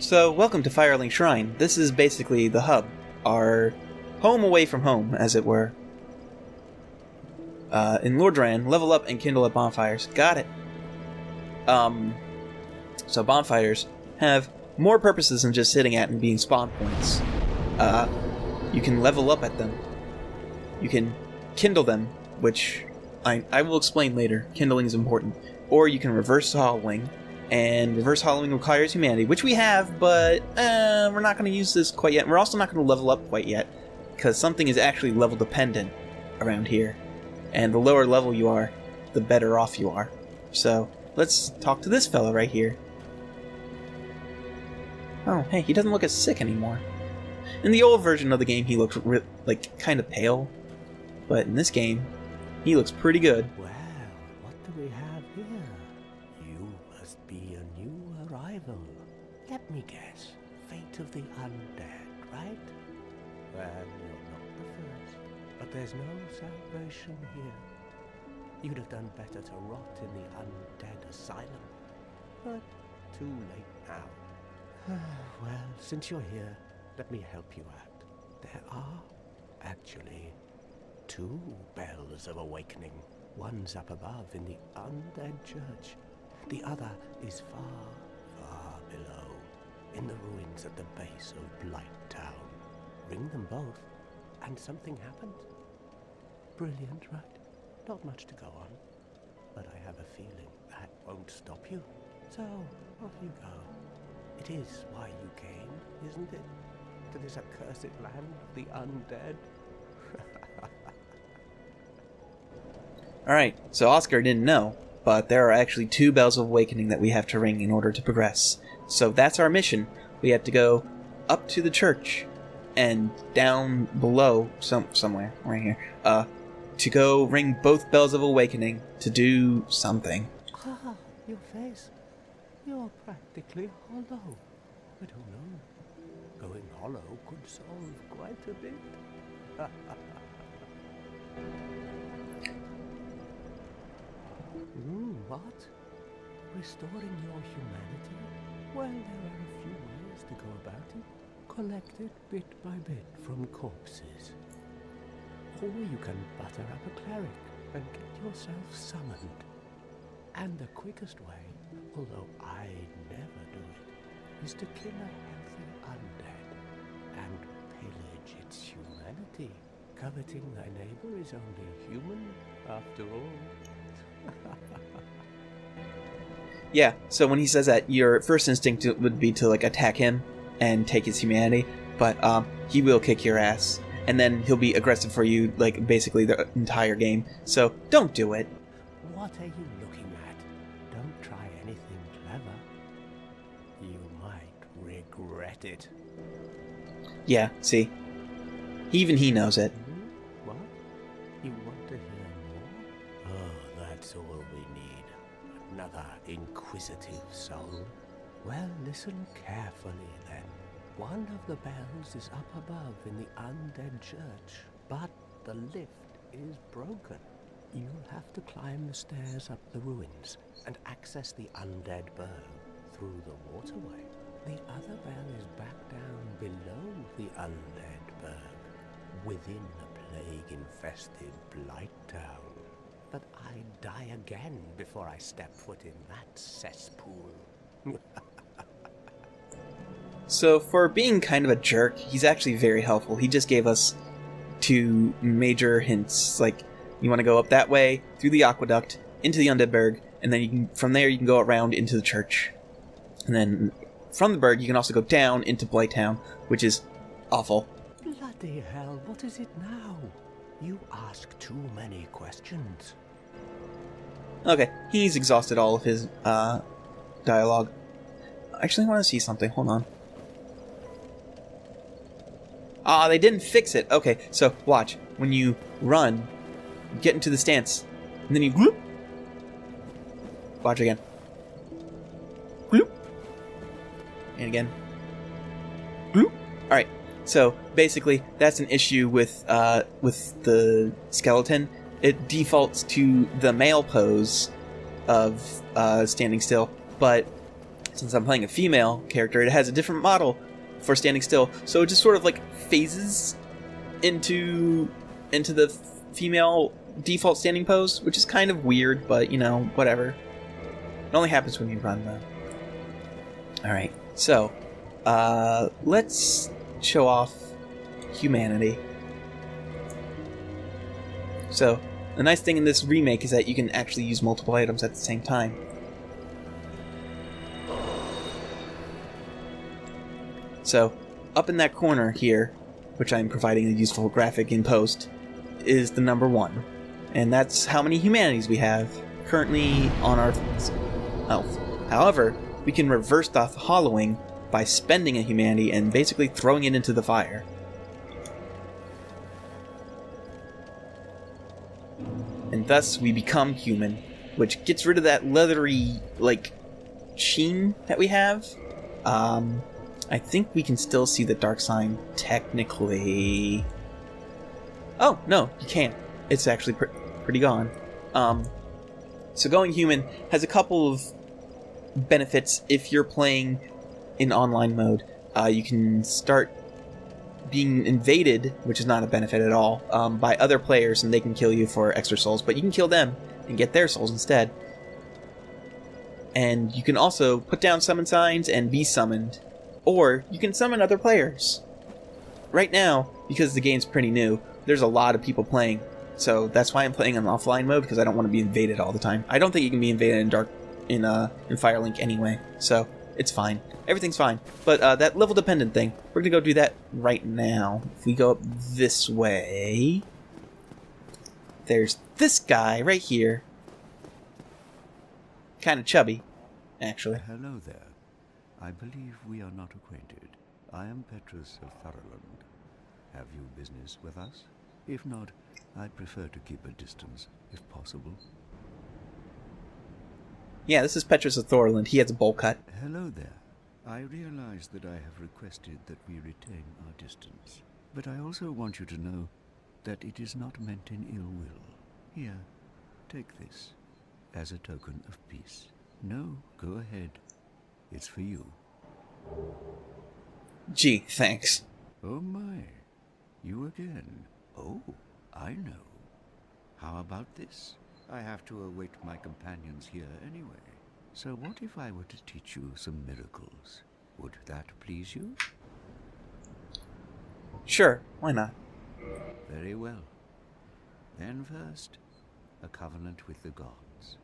So, welcome to Firelink Shrine. This is basically the hub. Our home away from home, as it were. In Lordran, level up and kindle at bonfires. Got it. So bonfires have more purposes than just sitting at and being spawn points. You can level up at them. You can kindle them, which I will explain later. Kindling is important. Or you can reverse hollowing. And reverse hollowing requires humanity, which we have, but we're not going to use this quite yet. We're also not going to level up quite yet, because something is actually level dependent around here. And the lower level you are, the better off you are. So, let's talk to this fella right here. Oh, hey, he doesn't look as sick anymore. In the old version of the game, he looked like kind of pale. But in this game, he looks pretty good. Well, what do we have here? You must be a new arrival. Let me guess. Fate of the undead, right? Well, you're not the first. But there's no salvation here. You'd have done better to rot in the undead asylum. But too late now. Well, since you're here, let me help you out. There are, actually, 2 bells of awakening. One's up above in the undead church. The other is far, far below, in the ruins at the base of Blight Town. Ring them both, and something happens. Brilliant, right? Not much to go on, but I have a feeling that won't stop you. So, off you go. It is why you came, isn't it? To this accursed land of the undead? Alright, so Oscar didn't know, but there are actually 2 bells of awakening that we have to ring in order to progress. So that's our mission. We have to go up to the church and down below, somewhere, right here, to go ring both bells of awakening to do something. Ah, your face. You're practically hollow. But who knows? Going hollow could solve quite a bit. What? Restoring your humanity? Well, there are a few ways to go about it. Collect it bit by bit from corpses. Or you can butter up a cleric and get yourself summoned. And the quickest way, although I never do it, is to kill a healthy undead and pillage its humanity. Coveting thy neighbor is only human, after all. Yeah, so when he says that, your first instinct would be to, attack him and take his humanity, but, he will kick your ass, and then he'll be aggressive for you, basically the entire game, so don't do it. What are you looking at? Don't try anything clever. You might regret it. Yeah, see? Even he knows it. What? You want to hear more? Oh, that's all we need. Another inquisitive soul. Well, listen carefully then. One of the bells is up above in the undead church, but the lift is broken. You'll have to climb the stairs up the ruins and access the undead burg through the waterway. The other bell is back down below the undead burg, within the plague-infested Blight Town. But I'd die again before I step foot in that cesspool. So, for being kind of a jerk, he's actually very helpful. He just gave us 2 major hints, you want to go up that way, through the aqueduct, into the Undead Burg, and then from there you can go around into the church. And then, from the Burg, you can also go down into Blight Town, which is awful. Bloody hell, what is it now? You ask too many questions. Okay, he's exhausted all of his, dialogue. Actually, I want to see something, hold on. Ah, they didn't fix it. Okay, so watch. When you run, get into the stance, and then you gloop. Watch again. Gloop. And again. Gloop. Alright, so basically, that's an issue with the skeleton. It defaults to the male pose of standing still, but since I'm playing a female character, it has a different model for standing still, so it just sort of like phases into the female default standing pose, which is kind of weird, but you know, whatever. It only happens when you run though. Alright, so let's show off humanity. So the nice thing in this remake is that you can actually use multiple items at the same time. So up in that corner here, which I'm providing a useful graphic in post, is the number 1. And that's how many humanities we have currently on our health. However, we can reverse the hollowing by spending a humanity and basically throwing it into the fire. And thus we become human, which gets rid of that leathery, like, sheen that we have. I think we can still see the dark sign, technically. Oh, no, you can't. It's actually pretty gone. So going human has a couple of benefits if you're playing in online mode. You can start being invaded, which is not a benefit at all, by other players, and they can kill you for extra souls, but you can kill them and get their souls instead. And you can also put down summon signs and be summoned, or you can summon other players. Right now, because the game's pretty new, there's a lot of people playing, so that's why I'm playing on offline mode, because I don't want to be invaded all the time. I don't think you can be invaded in Firelink anyway, so it's fine. Everything's fine. But that level dependent thing, we're gonna go do that right now. If we go up this way, there's this guy right here. Kind of chubby, actually. Hello there. I believe we are not acquainted. I am Petrus of Firelink. Have you business with us? If not, I'd prefer to keep a distance, if possible. Yeah, this is Petrus of Thorland. He has a bowl cut. Hello there. I realize that I have requested that we retain our distance, but I also want you to know that it is not meant in ill will. Here, take this as a token of peace. No, go ahead. It's for you. Gee, thanks. Oh my, you again. Oh, I know. How about this? I have to await my companions here anyway. So what if I were to teach you some miracles? Would that please you? Sure, why not? Very well. Then first, a covenant with the gods.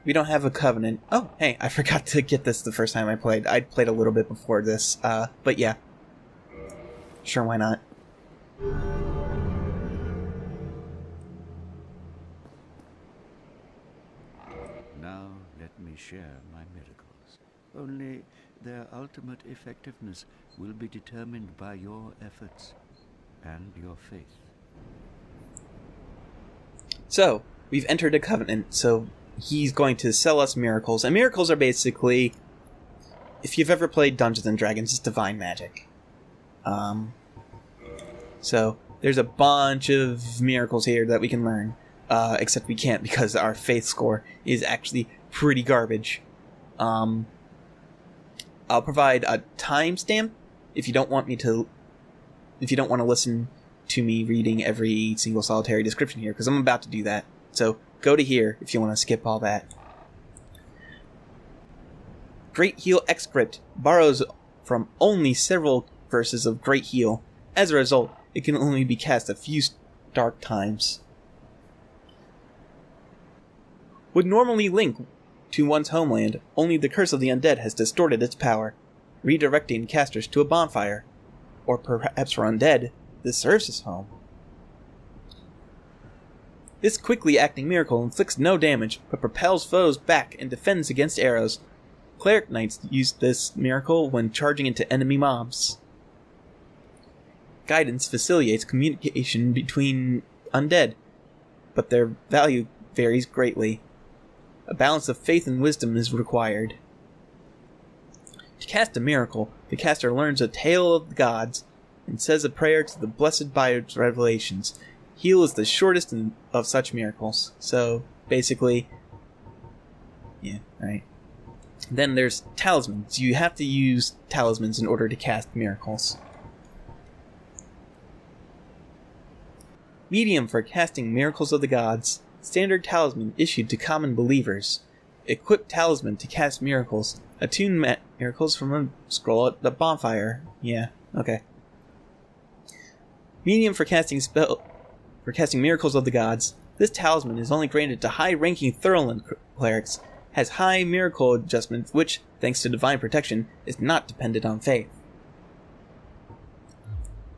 We don't have a covenant. Oh, hey, I forgot to get this the first time I played. I played a little bit before this, but yeah. Sure, why not? Now let me share my miracles. Only their ultimate effectiveness will be determined by your efforts and your faith. So, we've entered a covenant, so he's going to sell us miracles. And miracles are basically, if you've ever played Dungeons and Dragons, it's divine magic. So, there's a bunch of miracles here that we can learn. Except we can't because our faith score is actually pretty garbage. I'll provide a timestamp if you don't want to listen to me reading every single solitary description here, because I'm about to do that. So go to here if you want to skip all that. Great Heal Excript borrows from only several verses of Great Heal. As a result, it can only be cast a few dark times. Would normally link to one's homeland, only the Curse of the Undead has distorted its power, redirecting casters to a bonfire. Or perhaps for undead, this serves as home. This quickly acting miracle inflicts no damage, but propels foes back and defends against arrows. Cleric Knights use this miracle when charging into enemy mobs. Guidance facilitates communication between undead, but their value varies greatly. A balance of faith and wisdom is required. To cast a miracle, the caster learns a tale of the gods and says a prayer to the blessed by its revelations. Heal is the shortest of such miracles. So, basically... Yeah, right. Then there's talismans. You have to use talismans in order to cast miracles. Medium for casting miracles of the gods. Standard talisman issued to common believers. Equip talisman to cast miracles. Attune miracles from a scroll at the bonfire. Yeah, okay. Medium for casting miracles of the gods. This talisman is only granted to high-ranking Firelink clerics, has high miracle adjustment, which, thanks to divine protection, is not dependent on faith.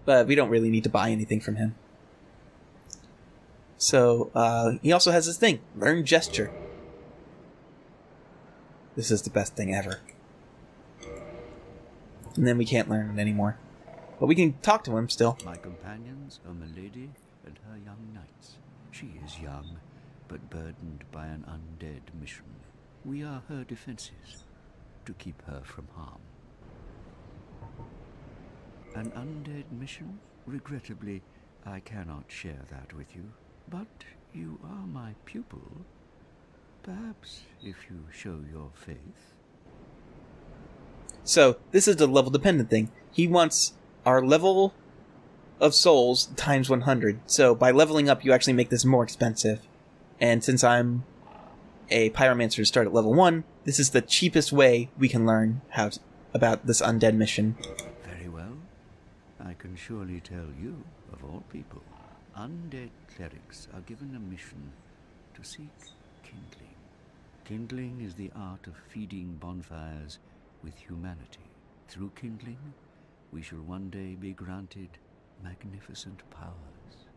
But we don't really need to buy anything from him. So, he also has this thing, Learn Gesture. This is the best thing ever. And then we can't learn it anymore. But we can talk to him still. My companions are Milady and her young knights. She is young, but burdened by an undead mission. We are her defenses, to keep her from harm. An undead mission? Regrettably, I cannot share that with you. But you are my pupil. Perhaps if you show your faith. So, this is the level dependent thing. He wants our level of souls times 100. So, by leveling up, you actually make this more expensive. And since I'm a pyromancer to start at level 1, this is the cheapest way we can learn about this undead mission. Very well. I can surely tell you, of all people, undead clerics are given a mission to seek kindling. Kindling is the art of feeding bonfires with humanity. Through kindling, we shall one day be granted magnificent powers.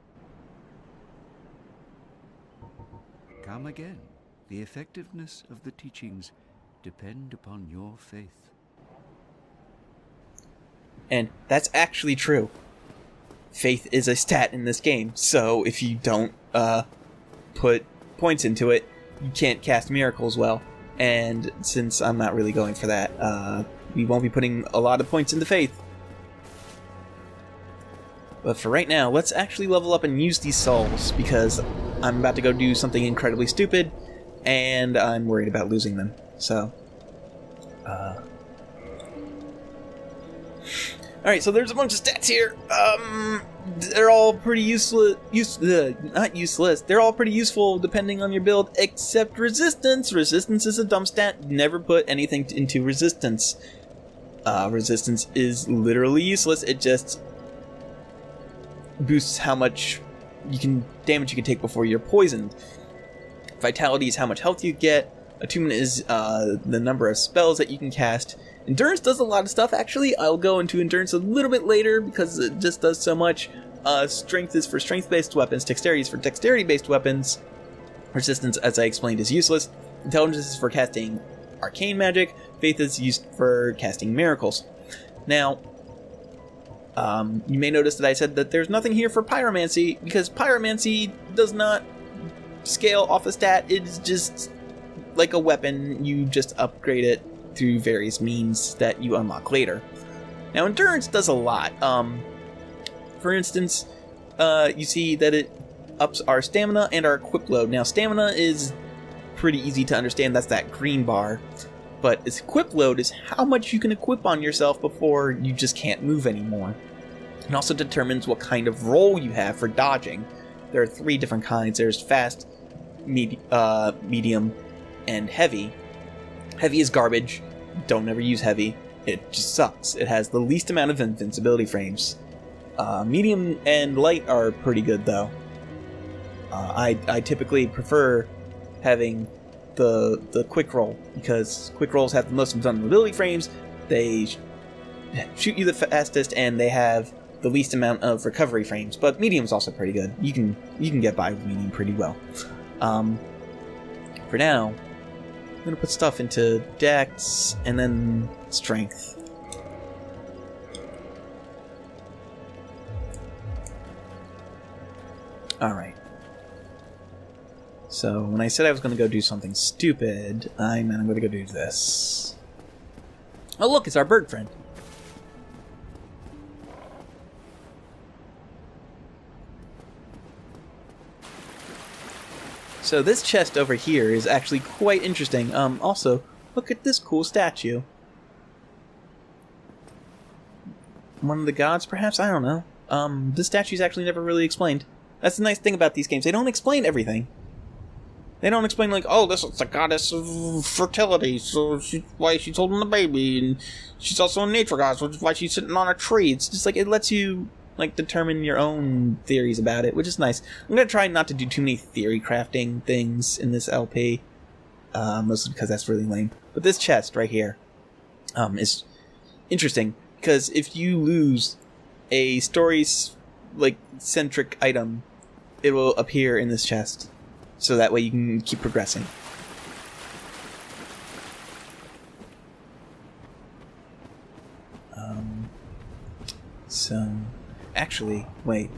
Come again. The effectiveness of the teachings depend upon your faith. And that's actually true. Faith is a stat in this game, so if you don't put points into it, you can't cast miracles well. And since I'm not really going for that, we won't be putting a lot of points into faith. But for right now, let's actually level up and use these souls, because I'm about to go do something incredibly stupid, and I'm worried about losing them. So, alright, so there's a bunch of stats here. They're all pretty not useless. They're all pretty useful depending on your build, except resistance. Resistance is a dumb stat. Never put anything into resistance. Resistance is literally useless. It just boosts how much damage you can take before you're poisoned. Vitality is how much health you get. Attunement is the number of spells that you can cast. Endurance does a lot of stuff, actually. I'll go into Endurance a little bit later because it just does so much. Strength is for strength-based weapons. Dexterity is for dexterity-based weapons. Resistance, as I explained, is useless. Intelligence is for casting arcane magic. Faith is used for casting miracles. Now, you may notice that I said that there's nothing here for pyromancy, because pyromancy does not scale off a stat. It's just like a weapon. You just upgrade it through various means that you unlock later. Now, endurance does a lot. For instance, you see that it ups our stamina and our equip load. Now, stamina is pretty easy to understand. That's that green bar. But its equip load is how much you can equip on yourself before you just can't move anymore. It also determines what kind of roll you have for dodging. There are 3 different kinds. There's fast, medium, and heavy. Heavy is garbage. Don't ever use heavy. It just sucks. It has the least amount of invincibility frames. Medium and light are pretty good, though. I typically prefer having the quick roll, because quick rolls have the most invulnerability frames. They shoot you the fastest, and they have the least amount of recovery frames. But medium's also pretty good. You can get by with medium pretty well. For now, I'm gonna put stuff into Dex and then Strength. Alright. So, when I said I was gonna go do something stupid, I meant I'm gonna go do this. Oh look, it's our bird friend. So this chest over here is actually quite interesting. Also, Look at this cool statue. One of the gods, perhaps? I don't know. This statue's actually never really explained. That's the nice thing about these games. They don't explain everything. They don't explain, like, oh, this is the goddess of fertility, so why she's holding the baby, and she's also a nature goddess, which is why she's sitting on a tree. It's just like, it lets you, like, determine your own theories about it, which is nice. I'm gonna try not to do too many theory crafting things in this LP, mostly because that's really lame. But this chest right here is interesting, because if you lose a story's, like, centric item, it will appear in this chest. So that way you can keep progressing. So, actually, wait.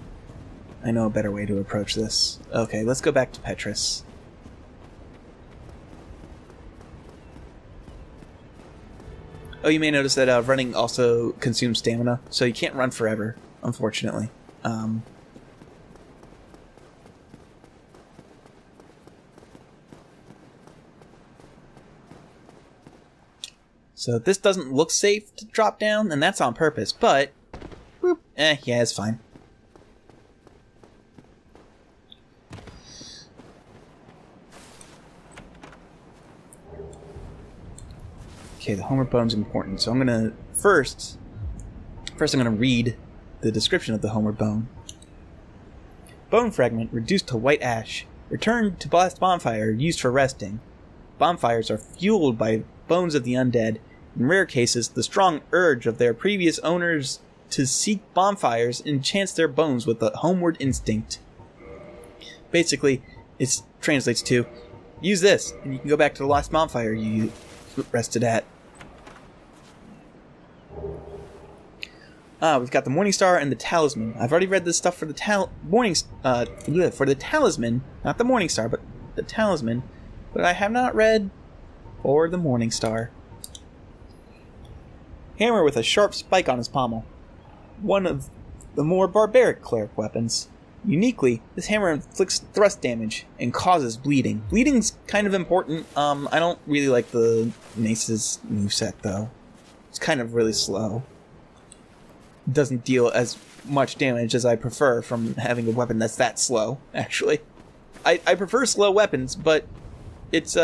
I know a better way to approach this. Okay, let's go back to Petrus. Oh, you may notice that running also consumes stamina, so you can't run forever, unfortunately. So this doesn't look safe to drop down, and that's on purpose, but... Whoop, yeah, it's fine. Okay, the homeward bone's important, so I'm gonna... First I'm gonna read the description of the homeward bone. Bone fragment reduced to white ash. Returned to blast bonfire, used for resting. Bonfires are fueled by bones of the undead. In rare cases, the strong urge of their previous owners to seek bonfires enchants their bones with the homeward instinct. Basically, it translates to, use this, and you can go back to the last bonfire you rested at. We've got the Morningstar and the Talisman. I've already read this stuff for the for the Talisman, not the Morningstar, but the Talisman, but I have not read for the Morningstar. Hammer with a sharp spike on his pommel. One of the more barbaric cleric weapons. Uniquely, this hammer inflicts thrust damage and causes bleeding. Bleeding's kind of important. I don't really like the Mace's moveset, though. It's kind of really slow. It doesn't deal as much damage as I prefer from having a weapon that's that slow, actually. I prefer slow weapons, but it's,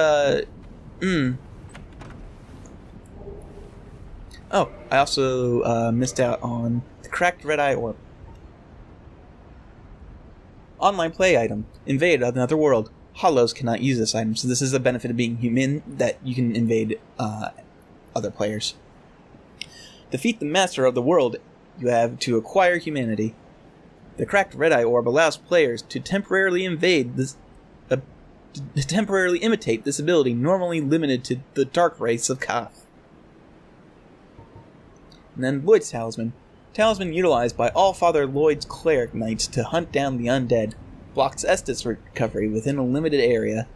Oh, I also missed out on the cracked red eye orb. Online play item. Invade another world. Hollows cannot use this item, so this is a benefit of being human, that you can invade other players. Defeat the master of the world you have to acquire humanity. The cracked red eye orb allows players to temporarily invade this... to temporarily imitate this ability normally limited to the dark race of Kath. And then Lloyd's Talisman. Talisman utilized by all Father Lloyd's cleric knights to hunt down the undead. Blocks Estus recovery within a limited area.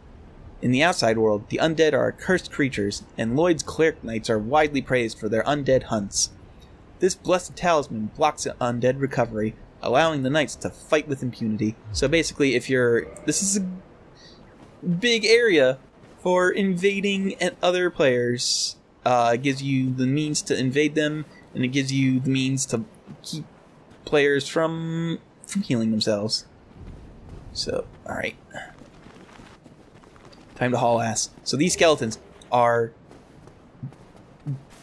In the outside world, the undead are cursed creatures, and Lloyd's cleric knights are widely praised for their undead hunts. This blessed talisman blocks undead recovery, allowing the knights to fight with impunity. So basically, if you're... This is a big area for invading other players. It gives you the means to invade them, and it gives you the means to keep players from healing themselves. So, alright. Time to haul ass. So these skeletons are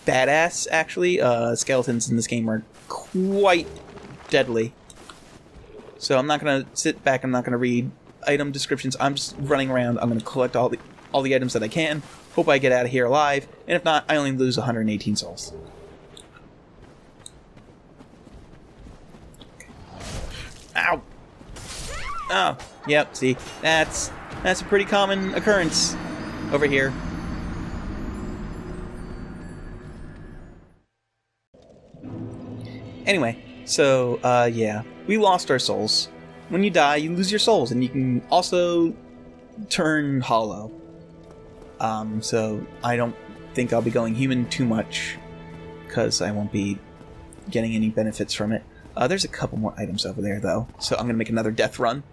badass, actually. Skeletons in this game are quite deadly. So I'm not going to sit back, I'm not going to read item descriptions. I'm just running around. I'm going to collect all the items that I can. Hope I get out of here alive. And if not, I only lose 118 souls. Ow! Oh, yep, see, that's a pretty common occurrence over here. Anyway, so, yeah, we lost our souls. When you die, you lose your souls, and you can also turn hollow. So I don't think I'll be going human too much, because I won't be getting any benefits from it. There's a couple more items over there, though, so I'm going to make another death run.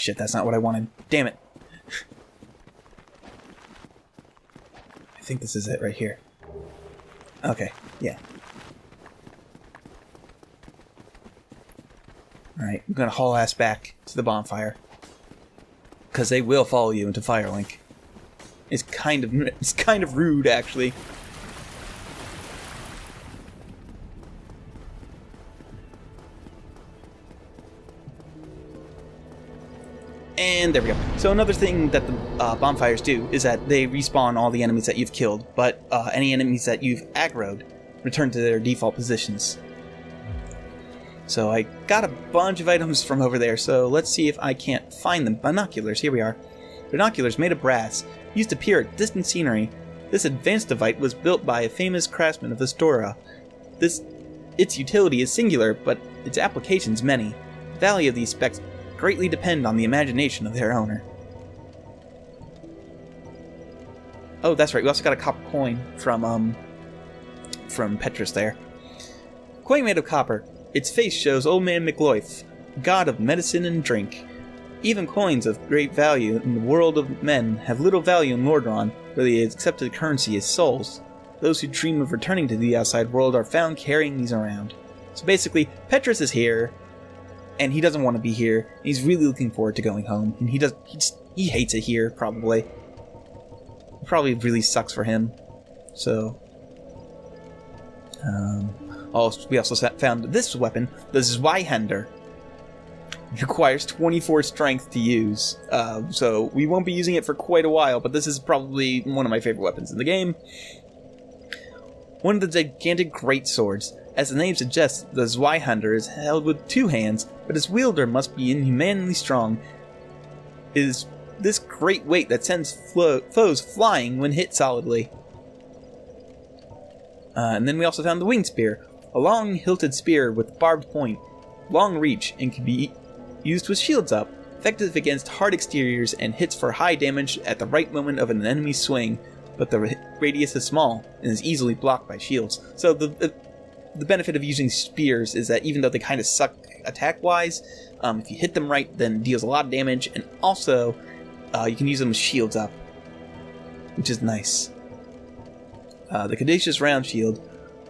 shit, that's not what I wanted. Damn it. I think this is it right here. Okay, yeah. Alright, I'm gonna haul ass back to the bonfire. Because they will follow you into Firelink. It's kind of rude, actually. And there we go. So another thing that the bonfires do is that they respawn all the enemies that you've killed, but any enemies that you've aggroed return to their default positions. So I got a bunch of items from over there, so let's see if I can't find them. Binoculars, here we are. Binoculars made of brass, used to peer at distant scenery. This advanced device was built by a famous craftsman of Astora. Its utility is singular, but its applications many. The value of these specs greatly depend on the imagination of their owner. Oh, that's right, we also got a copper coin from Petrus there. Coin made of copper. Its face shows Old Man McLoyth, god of medicine and drink. Even coins of great value in the world of men have little value in Lordran, where the accepted currency is souls. Those who dream of returning to the outside world are found carrying these around. So basically, Petrus is here, and he doesn't want to be here. He's really looking forward to going home, and he hates it here, probably. It probably really sucks for him. So, we also found this weapon, the Zweihander. It requires 24 strength to use, so we won't be using it for quite a while, but this is probably one of my favorite weapons in the game. One of the gigantic great swords. As the name suggests, the Zweihander is held with 2 hands, but its wielder must be inhumanly strong. It is this great weight that sends foes flying when hit solidly. And then we also found the wing spear, a long hilted spear with barbed point, long reach, and can be used with shields up, effective against hard exteriors and hits for high damage at the right moment of an enemy's swing, but the radius is small and is easily blocked by shields. So the benefit of using spears is that even though they kind of suck attack-wise, if you hit them right, then it deals a lot of damage, and also you can use them with shields up, which is nice. The Caduceus Round Shield.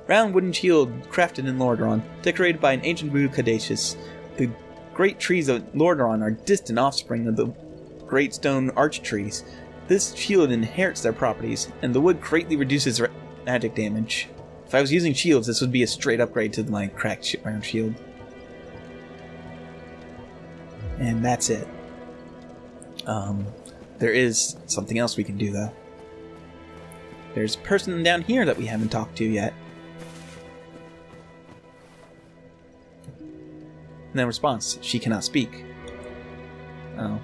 Round wooden shield crafted in Lordran, decorated by an ancient Voodoo Caduceus. The great trees of Lordran are distant offspring of the great stone arch trees. This shield inherits their properties, and the wood greatly reduces magic damage. If I was using shields, this would be a straight upgrade to my cracked round shield. And that's it. There is something else we can do, though. There's a person down here that we haven't talked to yet. No response. She cannot speak. Oh.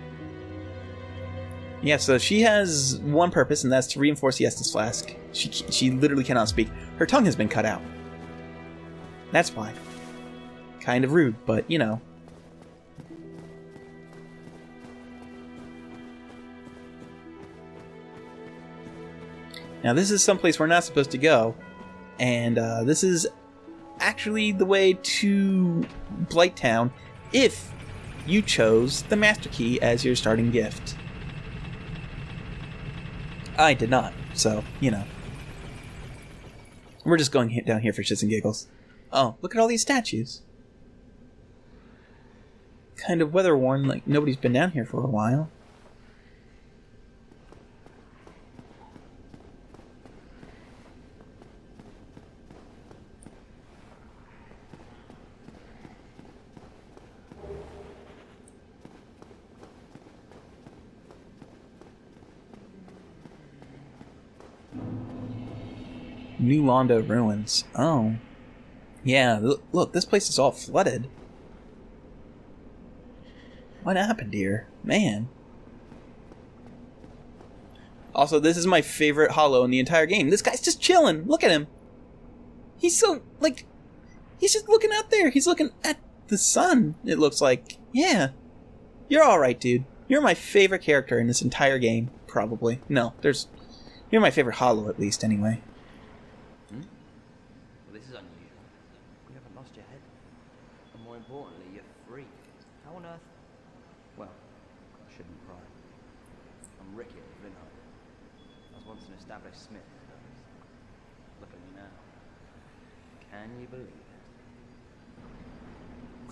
Yeah, so she has one purpose, and that's to reinforce the Estus Flask. She literally cannot speak. Her tongue has been cut out. That's why. Kind of rude, but, you know. Now, this is someplace we're not supposed to go, and this is actually the way to Blighttown if you chose the Master Key as your starting gift. I did not, so, you know. We're just going down here for shits and giggles. Oh, look at all these statues. Kind of weather-worn, like nobody's been down here for a while. New Londo ruins. Oh. Yeah, look, this place is all flooded. What happened here? Man. Also, this is my favorite holo in the entire game. This guy's just chilling. Look at him. He's so, like, he's just looking out there. He's looking at the sun, it looks like. Yeah. You're alright, dude. You're my favorite character in this entire game, probably. No, you're my favorite holo, at least, anyway. This is unusual. You haven't lost your head. And more importantly, you're free. How on earth? Well, shouldn't pry. I'm Ricky at Vinheim. I was once an established smith. Look at me now. Can you believe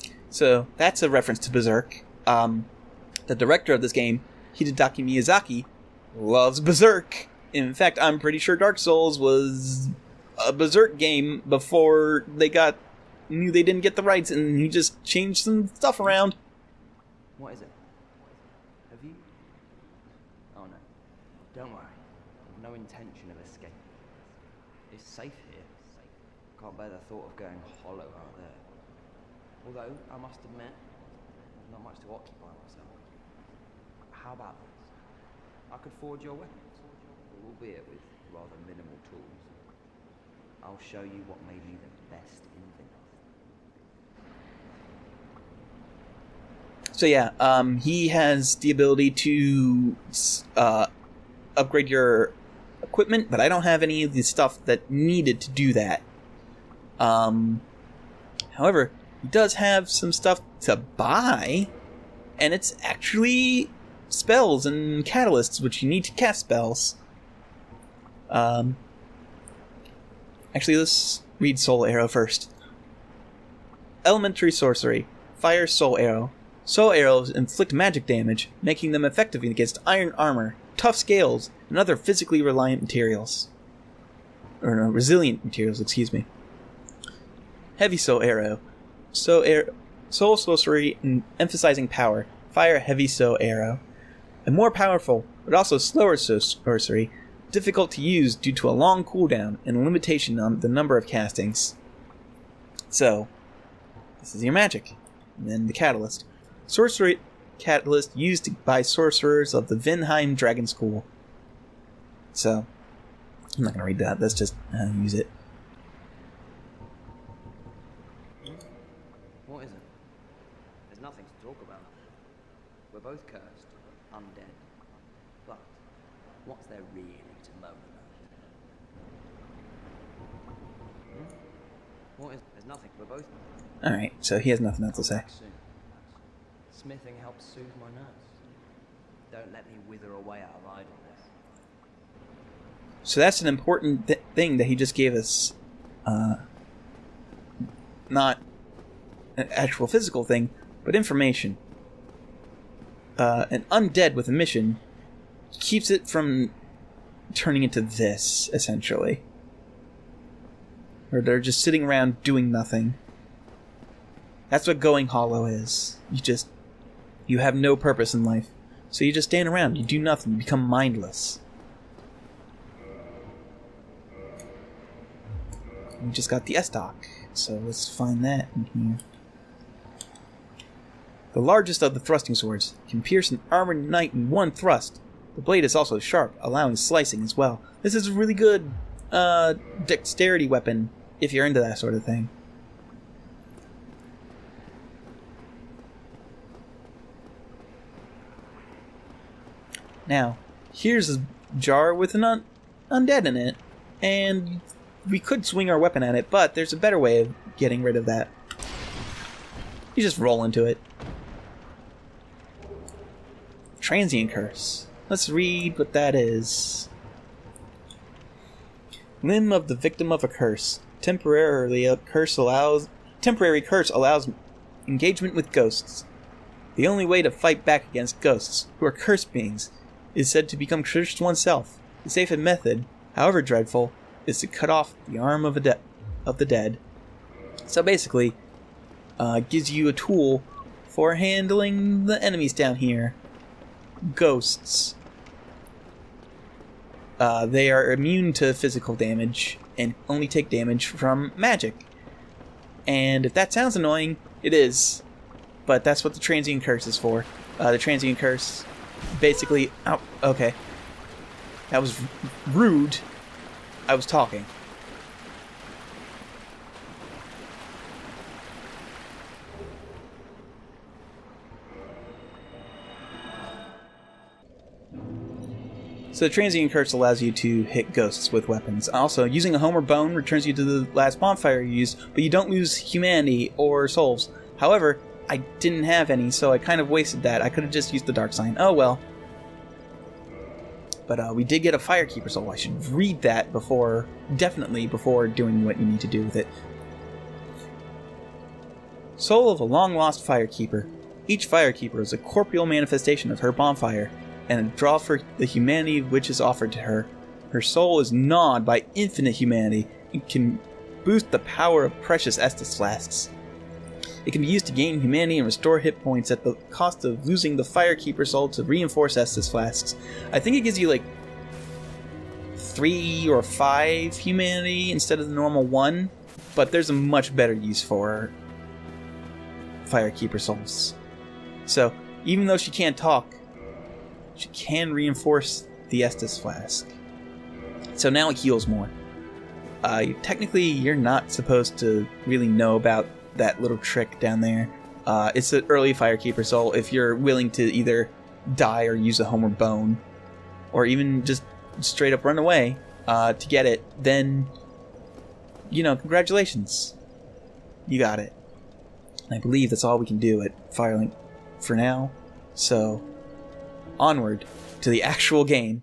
it? So that's a reference to Berserk. The director of this game, Hidetaka Miyazaki, loves Berserk. In fact, I'm pretty sure Dark Souls was a Berserk game before they knew they didn't get the rights, and he just changed some stuff around. What is it? Have you? Oh no. Don't worry. I've no intention of escape. It's safe here. Can't bear the thought of going hollow out there. Although, I must admit, there's not much to occupy myself. How about this? I could forge your weapons, albeit with rather minimal tools. I'll show you what made me the best inventor. So yeah, he has the ability to upgrade your equipment, but I don't have any of the stuff that needed to do that. However, he does have some stuff to buy, and it's actually spells and catalysts, which you need to cast spells. Actually, let's read Soul Arrow first. Elementary sorcery. Fire Soul Arrow. Soul arrows inflict magic damage, making them effective against iron armor, tough scales, and other physically reliant materials. Or no, resilient materials, excuse me. Heavy Soul Arrow. Soul sorcery emphasizing power. Fire Heavy Soul Arrow. A more powerful, but also slower sorcery, difficult to use due to a long cooldown and a limitation on the number of castings. So, this is your magic. And then the catalyst. Sorcery catalyst used by sorcerers of the Vinheim Dragon School. So, I'm not going to read that. That's just how to use it. What is it? There's nothing to talk about. We're both cursed, undead. But what's there really to moan about? What is? There's nothing. We're both. Alright, so he has nothing else to say. Soon. Smithing helps soothe my nerves. Don't let me wither away out of idleness. So that's an important thing that he just gave us. Not an actual physical thing, but information. An undead with a mission keeps it from turning into this, essentially. Or they're just sitting around doing nothing. That's what going hollow is. You have no purpose in life. So you just stand around, you do nothing, you become mindless. We just got the S-Dock, so let's find that in here. The largest of the thrusting swords can pierce an armored knight in one thrust. The blade is also sharp, allowing slicing as well. This is a really good dexterity weapon, if you're into that sort of thing. Now, here's a jar with an undead in it, and we could swing our weapon at it, but there's a better way of getting rid of that. You just roll into it. Transient Curse. Let's read what that is. Limb of the victim of a curse. Temporary curse allows engagement with ghosts. The only way to fight back against ghosts, who are cursed beings, is said to become cursed oneself. The safest method, however dreadful, is to cut off the arm of the dead. So basically, gives you a tool for handling the enemies down here. Ghosts. They are immune to physical damage and only take damage from magic. And if that sounds annoying, it is. But that's what the Transient Curse is for. The Transient Curse basically... Oh, okay. That was rude. I was talking. So the Transient Curse allows you to hit ghosts with weapons. Also, using a home or bone returns you to the last bonfire you used, but you don't lose humanity or souls. However, I didn't have any, so I kind of wasted that. I could have just used the Dark Sign. Oh well. But we did get a Firekeeper Soul. I should read that definitely before doing what you need to do with it. Soul of a long-lost Firekeeper. Each Firekeeper is a corporeal manifestation of her bonfire, and a draw for the humanity which is offered to her. Her soul is gnawed by infinite humanity and can boost the power of precious Estus flasks. It can be used to gain humanity and restore hit points at the cost of losing the Firekeeper Soul to reinforce Estus flasks. I think it gives you like 3 or 5 humanity instead of the normal 1, but there's a much better use for Firekeeper Souls. So, even though she can't talk, she can reinforce the Estus flask. So now it heals more. Technically, you're not supposed to really know about that little trick down there. It's an early Firekeeper Soul. If you're willing to either die or use a Homeward Bone, or even just straight up run away to get it, then, congratulations. You got it. And I believe that's all we can do at Firelink for now. So, onward to the actual game.